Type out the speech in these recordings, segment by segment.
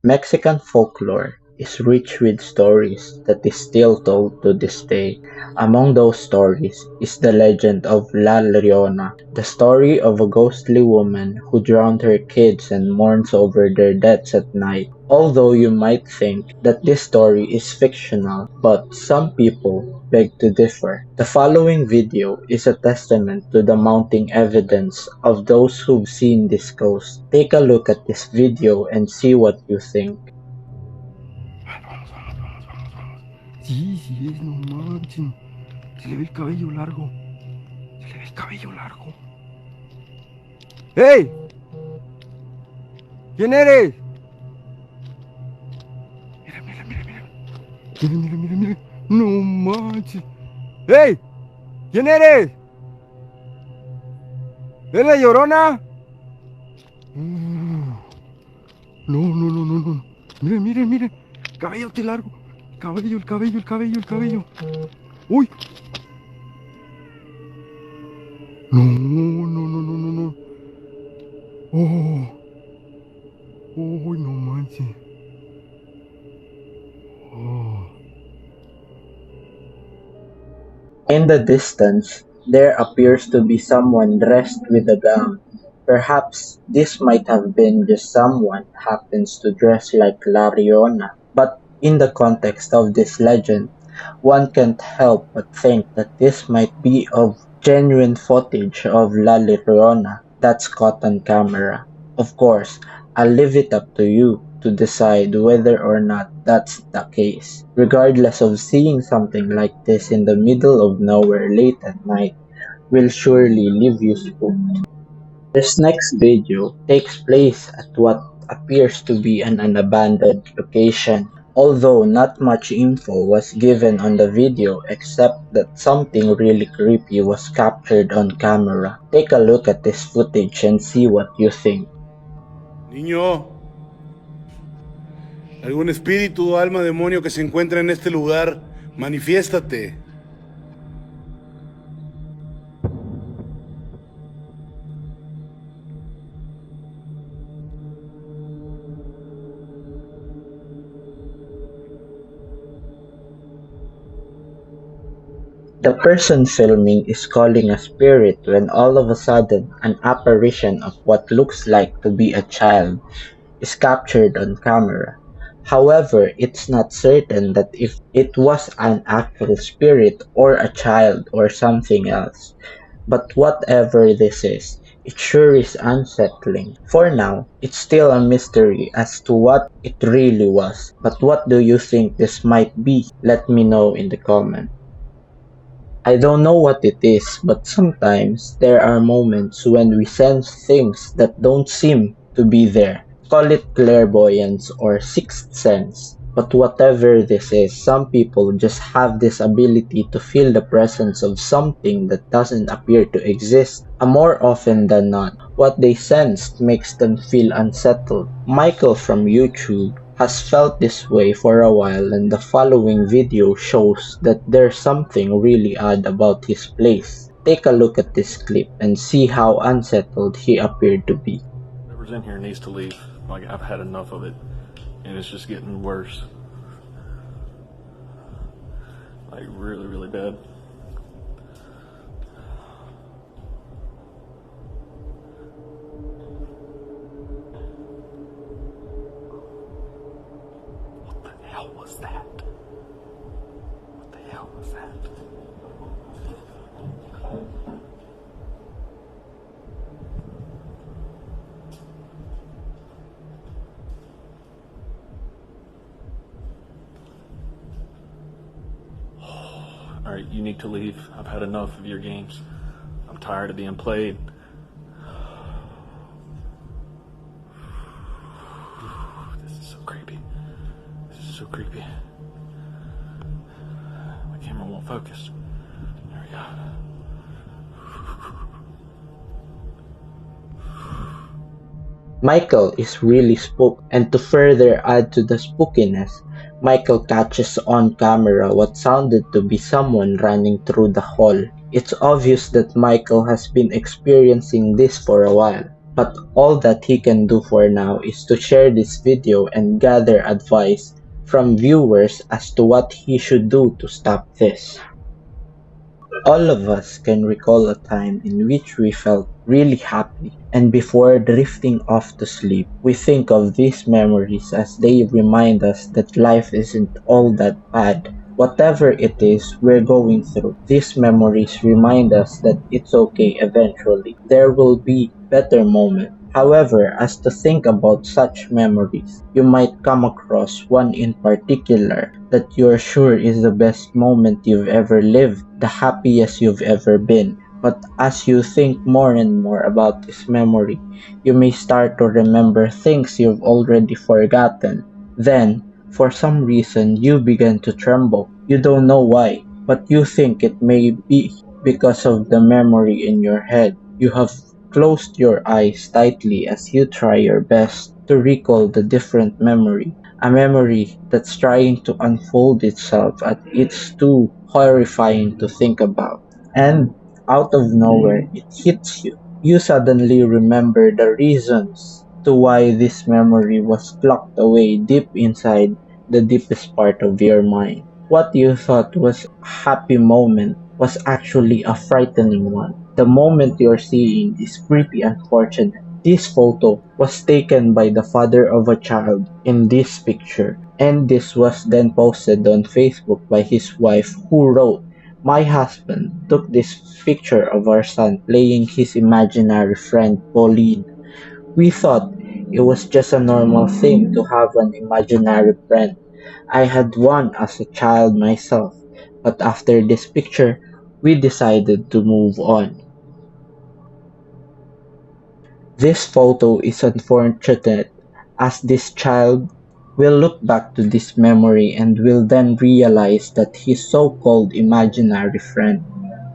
Mexican folklore is rich with stories that is still told to this day. Among those stories is the legend of La Llorona, the story of a ghostly woman who drowned her kids and mourns over their deaths at night. Although you might think that this story is fictional, but some people beg to differ. The following video is a testament to the mounting evidence of those who've seen this ghost. Take a look at this video and see what you think. Vamos, vamos, vamos, vamos, vamos. Sí, sí es, no manchen. Se le ve el cabello largo. Se le ve el cabello largo. ¡Hey! ¿Quién eres? Mira, mira, mira, mira. Mira, mira, mira, mira. No manches. ¡Hey! ¿Quién eres? ¿Es la Llorona? No, no, no, no, no. Mire, mire, mire. Cabellote largo. Cabello, el cabello, el cabello, el cabello. ¡Uy! No, no, no, no, no, no. Oh. Uy, no manches. Oh. In the distance, there appears to be someone dressed with a gown. Perhaps this might have been just someone happens to dress like La Riona. But in the context of this legend, one can't help but think that this might be of genuine footage of La Llorona that's caught on camera. Of course, I'll leave it up to you to decide whether or not that's the case. Regardless of seeing something like this in the middle of nowhere late at night will surely leave you spooked. This next video takes place at what appears to be an abandoned location. Although not much info was given on the video except that something really creepy was captured on camera. Take a look at this footage and see what you think. Niño, algún espíritu o alma demonio que se encuentra en este lugar, manifiéstate. The person filming is calling a spirit when all of a sudden an apparition of what looks like to be a child is captured on camera. However, it's not certain that if it was an actual spirit or a child or something else. But whatever this is, it sure is unsettling. For now, it's still a mystery as to what it really was. But what do you think this might be? Let me know in the comments. I don't know what it is, but sometimes there are moments when we sense things that don't seem to be there. Call it clairvoyance or sixth sense. But whatever this is, some people just have this ability to feel the presence of something that doesn't appear to exist. And more often than not, what they sensed makes them feel unsettled. Michael from YouTube has felt this way for a while, and the following video shows that there's something really odd about his place. Take a look at this clip and see how unsettled he appeared to be. Whoever's in here needs to leave. Like, I've had enough of it, and it's just getting worse. Like, really, really bad. What the hell was that? What the hell was that? Alright, you need to leave. I've had enough of your games. I'm tired of being played. This is so creepy. This is so creepy. My camera won't focus. There we go. Michael is really spooked, and to further add to the spookiness, Michael catches on camera what sounded to be someone running through the hall. It's obvious that Michael has been experiencing this for a while, but all that he can do for now is to share this video and gather advice from viewers as to what he should do to stop this. All of us can recall a time in which we felt really happy, and before drifting off to sleep, we think of these memories as they remind us that life isn't all that bad. Whatever it is we're going through, these memories remind us that it's okay eventually. There will be better moments. However, as to think about such memories, you might come across one in particular that you're sure is the best moment you've ever lived, the happiest you've ever been. But as you think more and more about this memory, you may start to remember things you've already forgotten. Then, for some reason, you begin to tremble. You don't know why, but you think it may be because of the memory in your head. You have closed your eyes tightly as you try your best to recall the different memory, a memory that's trying to unfold itself and it's too horrifying to think about. And out of nowhere, it hits you. You suddenly remember the reasons to why this memory was locked away deep inside the deepest part of your mind. What you thought was a happy moment was actually a frightening one. The moment you're seeing is pretty unfortunate. This photo was taken by the father of a child in this picture, and this was then posted on Facebook by his wife, who wrote, "My husband took this picture of our son playing his imaginary friend Pauline. We thought it was just a normal thing to have an imaginary friend. I had one as a child myself, but after this picture, we decided to move on." This photo is unfortunate as this child will look back to this memory and will then realize that his so-called imaginary friend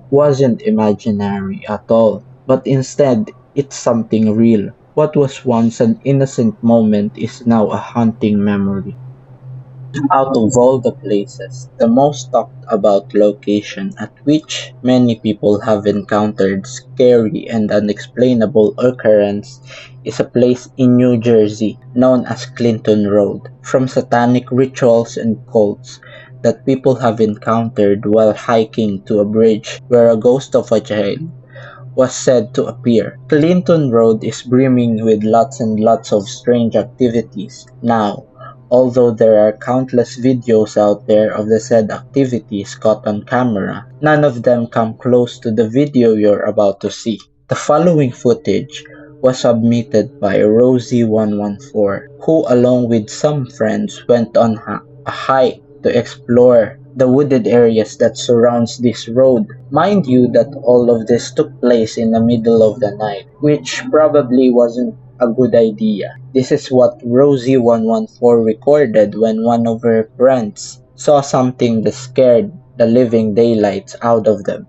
wasn't imaginary at all, but instead it's something real. What was once an innocent moment is now a haunting memory. Out of all the places, the most talked about location at which many people have encountered scary and unexplainable occurrence is a place in New Jersey known as Clinton Road. From satanic rituals and cults that people have encountered while hiking to a bridge where a ghost of a child was said to appear. Clinton Road is brimming with lots and lots of strange activities now, although there are countless videos out there of the said activities caught on camera. None of them come close to the video you're about to see. The following footage was submitted by Rosie114, who along with some friends went on a hike to explore the wooded areas that surrounds this road. Mind you that all of this took place in the middle of the night, which probably wasn't a good idea. This is what Rosie114 recorded when one of her friends saw something that scared the living daylights out of them.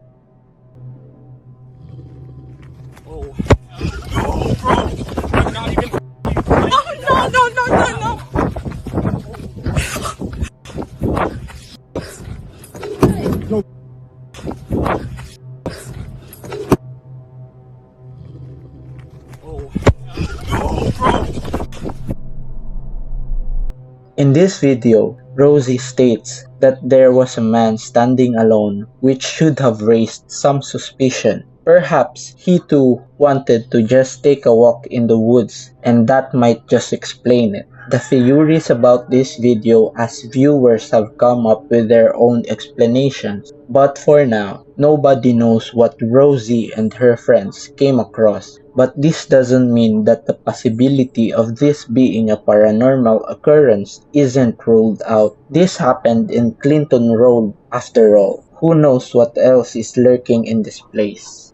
In this video, Rosie states that there was a man standing alone, which should have raised some suspicion. Perhaps he too wanted to just take a walk in the woods, and that might just explain it. The theories about this video as viewers have come up with their own explanations, but for now, nobody knows what Rosie and her friends came across. But this doesn't mean that the possibility of this being a paranormal occurrence isn't ruled out. This happened in Clinton Road after all. Who knows what else is lurking in this place?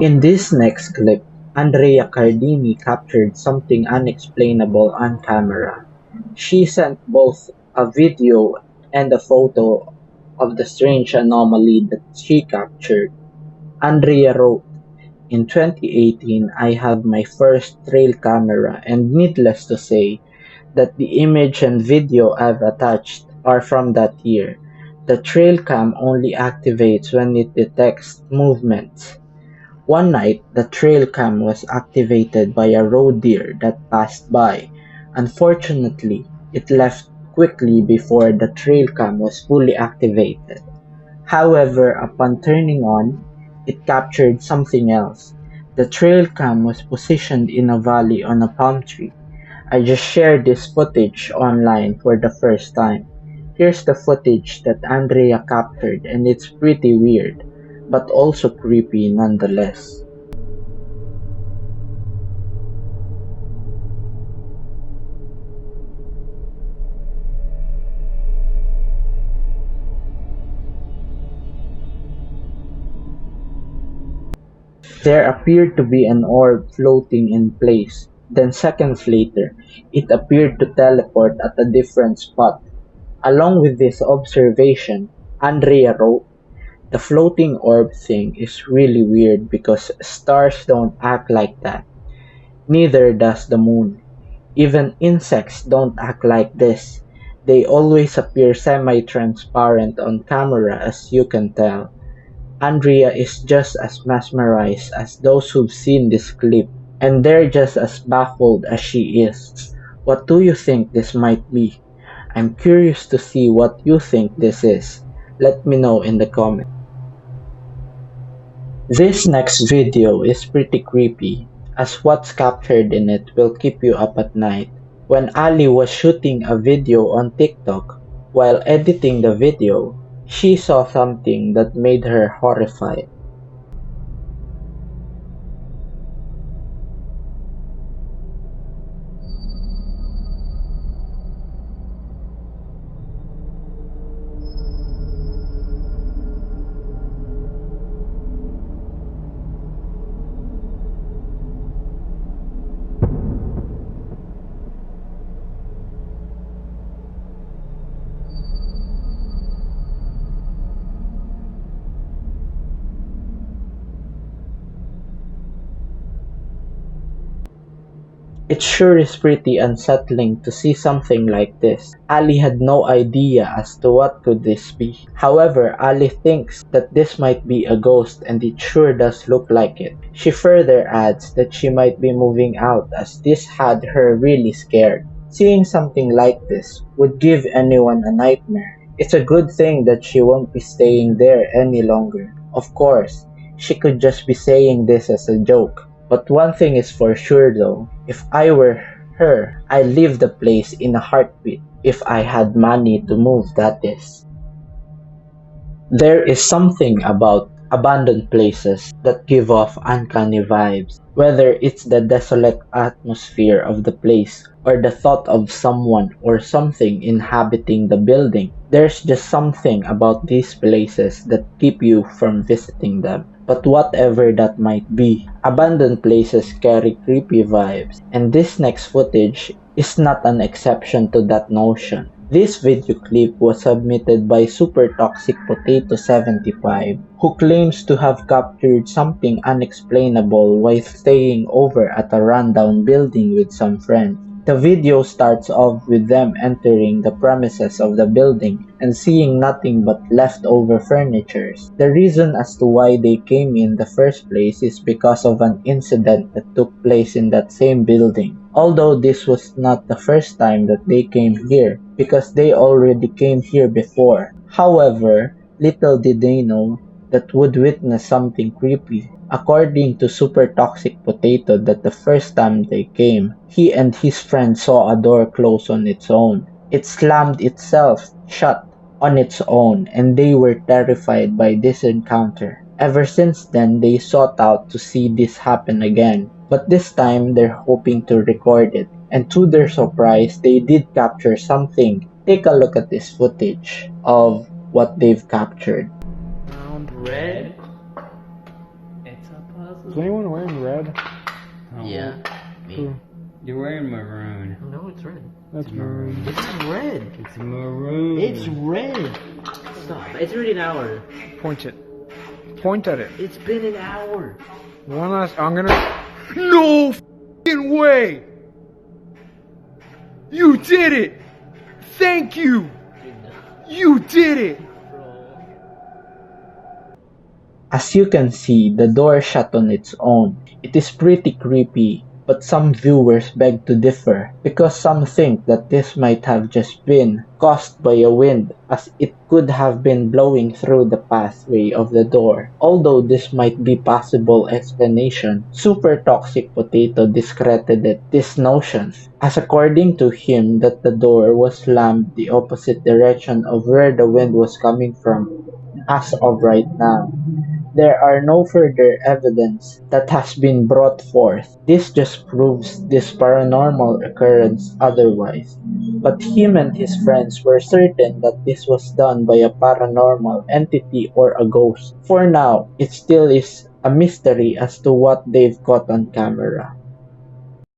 In this next clip, Andrea Cardini captured something unexplainable on camera. She sent both a video and a photo of the strange anomaly that she captured. Andrea wrote, "In 2018, I had my first trail camera, and needless to say that the image and video I've attached are from that year. The trail cam only activates when it detects movements. One night, the trail cam was activated by a road deer that passed by. Unfortunately, it left quickly before the trail cam was fully activated. However, upon turning on, it captured something else. The trail cam was positioned in a valley on a palm tree. I just shared this footage online for the first time. Here's the footage that Andrea captured, and it's pretty weird, but also creepy nonetheless. There appeared to be an orb floating in place. Then seconds later, it appeared to teleport at a different spot. Along with this observation, Andrea wrote, "The floating orb thing is really weird because stars don't act like that. Neither does the moon. Even insects don't act like this. They always appear semi-transparent on camera, as you can tell." Andrea is just as mesmerized as those who've seen this clip, and they're just as baffled as she is. What do you think this might be? I'm curious to see what you think this is. Let me know in the comments. This next video is pretty creepy, as what's captured in it will keep you up at night. When Ali was shooting a video on TikTok, while editing the video, she saw something that made her horrified. It sure is pretty unsettling to see something like this. Ali had no idea as to what could this be. However, Ali thinks that this might be a ghost, and it sure does look like it. She further adds that she might be moving out as this had her really scared. Seeing something like this would give anyone a nightmare. It's a good thing that she won't be staying there any longer. Of course, she could just be saying this as a joke. But one thing is for sure though, if I were her, I'd leave the place in a heartbeat. If I had money to move, that is. There is something about abandoned places that give off uncanny vibes. Whether it's the desolate atmosphere of the place or the thought of someone or something inhabiting the building, there's just something about these places that keep you from visiting them. But whatever that might be, abandoned places carry creepy vibes, and this next footage is not an exception to that notion. This video clip was submitted by Super Toxic Potato 75, who claims to have captured something unexplainable while staying over at a rundown building with some friends. The video starts off with them entering the premises of the building and seeing nothing but leftover furnitures. The reason as to why they came in the first place is because of an incident that took place in that same building. Although this was not the first time that they came here, because they already came here before. However, little did they know that would witness something creepy. According to Super Toxic Potato, that the first time they came, he and his friend saw a door close on its own. It slammed itself shut on its own, and they were terrified by this encounter. Ever since then, they sought out to see this happen again, but this time they're hoping to record it, and to their surprise, they did capture something. Take a look at this footage of what they've captured. Round red. It's a puzzle. Is anyone wearing red? Oh, yeah, me. Who? You're wearing maroon. No, it's red. That's maroon. It's red. It's maroon. It's red. Stop. It's already an hour. Point it. Point at it. It's been an hour. One last. I'm gonna. No f***ing way! You did it! Thank you! You did it! As you can see, the door shut on its own. It is pretty creepy, but some viewers beg to differ, because some think that this might have just been caused by a wind, as it could have been blowing through the pathway of the door. Although this might be possible explanation, Super Toxic Potato discredited this notion, as according to him that the door was slammed the opposite direction of where the wind was coming from. As of right now, there are no further evidence that has been brought forth. This just proves this paranormal occurrence otherwise. But him and his friends were certain that this was done by a paranormal entity or a ghost. For now, it still is a mystery as to what they've caught on camera.